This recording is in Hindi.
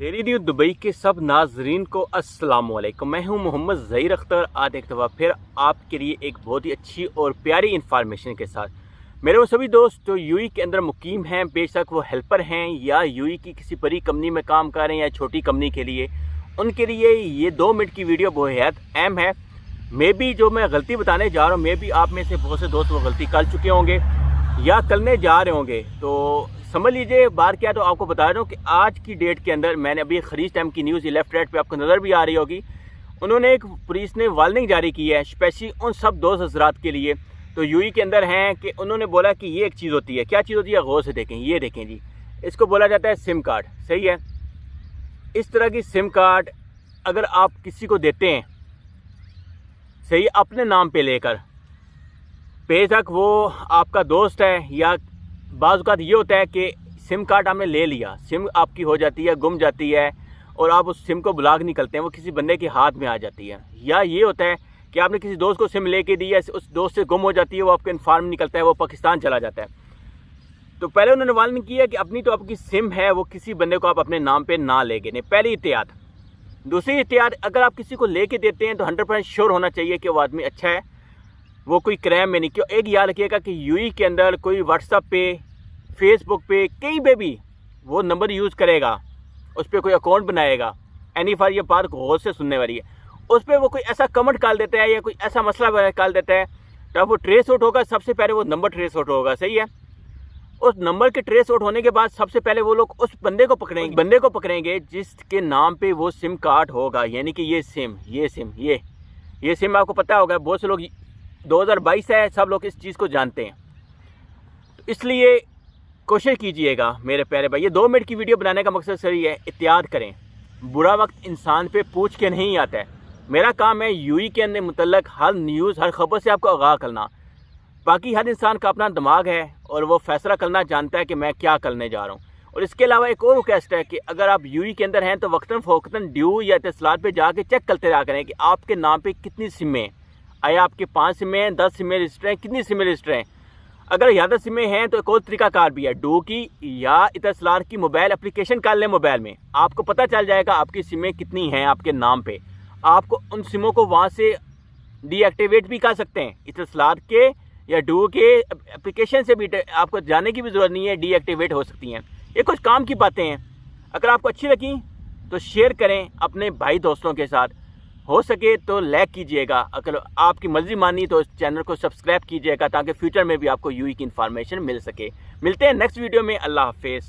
डेली न्यूज़ दुबई के सब नाजरीन को अस्सलाम वालेकुम। मैं हूं मोहम्मद ज़हीर अख्तर, आज एक दफ़ा फिर आपके लिए एक बहुत ही अच्छी और प्यारी इन्फॉर्मेशन के साथ। मेरे वो सभी दोस्त जो यूएई के अंदर मुकीम हैं, बेशक वो हेल्पर हैं या यूएई की किसी बड़ी कंपनी में काम कर रहे हैं या छोटी कंपनी के लिए, उनके लिए ये 2 मिनट की वीडियो बेहद अहम है। मे भी जो मैं गलती बताने जा रहा हूँ, मे भी आप में से बहुत से दोस्त वो गलती कर चुके होंगे या करने जा रहे होंगे, तो समझ लीजिए बात क्या। तो आपको बता रहा हूँ कि आज की डेट के अंदर मैंने अभी खरीज टाइम की न्यूज़ लेफ्ट राइट पे आपको नज़र भी आ रही होगी, उन्होंने एक पुलिस ने वार्निंग जारी की है स्पेशली उन सब दोस्त हजरात के लिए तो यूएई के अंदर हैं कि उन्होंने बोला कि ये एक चीज़ होती है। क्या चीज़ होती है, गौर से देखें। ये देखें जी, इसको बोला जाता है सिम कार्ड। सही है, इस तरह की सिम कार्ड अगर आप किसी को देते हैं, सही, अपने नाम पे लेकर, बेशक वो आपका दोस्त है या बाज़ औक़ात ये होता है कि सिम कार्ड आपने ले लिया, सिम आपकी हो जाती है, गुम जाती है और आप उस सिम को ब्लॉक नहीं करते हैं, वो किसी बंदे के हाथ में आ जाती है। या ये होता है कि आपने किसी दोस्त को सिम लेके दी है, उस दोस्त से गुम हो जाती है, वो आपको इन्फॉर्म नहीं करता है, वो पाकिस्तान चला जाता है। तो पहले उन्होंने वार्निंग किया कि अपनी तो आपकी सिम है, वो किसी बंदे को आप अपने नाम पर ना लेके नहीं। पहली एहतियात। दूसरी एहतियात, अगर आप किसी को लेके देते हैं तो 100% श्योर होना चाहिए कि वो आदमी अच्छा है, वो कोई क्राइम में नहीं। क्यों, एक याद रखिएगा कि यूएई के अंदर कोई व्हाट्सएप पे, फेसबुक पे, कहीं पे भी वो नंबर यूज़ करेगा, उस पर कोई अकाउंट बनाएगा, एनी फार ये बात गौर से सुनने वाली है, उस पर वो कोई ऐसा कमेंट डाल देता है या कोई ऐसा मसला डाल देता है, तब वो ट्रेस आउट होगा। सबसे पहले वो नंबर ट्रेस आउट होगा। सही है, उस नंबर के ट्रेस आउट होने के बाद सबसे पहले वो लोग उस बंदे को पकड़ेंगे जिसके नाम पे वो सिम कार्ड होगा। यानी कि ये सिम आपको पता होगा, बहुत से लोग 2022 है, सब लोग इस चीज़ को जानते हैं। तो इसलिए कोशिश कीजिएगा मेरे प्यारे भाई, ये 2 मिनट की वीडियो बनाने का मकसद सही है, एहतियात करें। बुरा वक्त इंसान पे पूछ के नहीं आता है। मेरा काम है यूएई के अंदर मुतल्लक हर न्यूज़, हर खबर से आपको आगाह करना। बाकी हर इंसान का अपना दिमाग है और वो फैसला करना जानता है कि मैं क्या करने जा रहा हूँ। और इसके अलावा एक और रिक्वेस्ट है कि अगर आप यूएई के अंदर हैं तो वक्तन फ़ौकतन ड्यू या इत्तलात पे जाके चेक करते रहा करें कि आपके नाम पे कितनी सिमें, आया आपके 5 सिमें हैं, 10 सिमें रजिस्टर हैं, कितनी सिमें रजिस्टर हैं। अगर ज़्यादा सिमें हैं तो एक और तरीकाकार भी है, डू की या इत्तलात की मोबाइल एप्लीकेशन कर लें। मोबाइल में आपको पता चल जाएगा आपकी सिमें कितनी हैं आपके नाम पे। आपको उन सिमों को वहाँ से डीएक्टिवेट भी कर सकते हैं, इत्तलात के या डू के एप्लीकेशन से भी आपको जाने की भी ज़रूरत नहीं है, डीएक्टिवेट हो सकती हैं। ये कुछ काम की बातें हैं। अगर आपको अच्छी लगी तो शेयर करें अपने भाई दोस्तों के साथ, हो सके तो लाइक कीजिएगा। अगर आपकी मर्जी मानी तो इस चैनल को सब्सक्राइब कीजिएगा ताकि फ्यूचर में भी आपको यूएई की इन्फॉर्मेशन मिल सके। मिलते हैं नेक्स्ट वीडियो में। अल्लाह हाफिज़।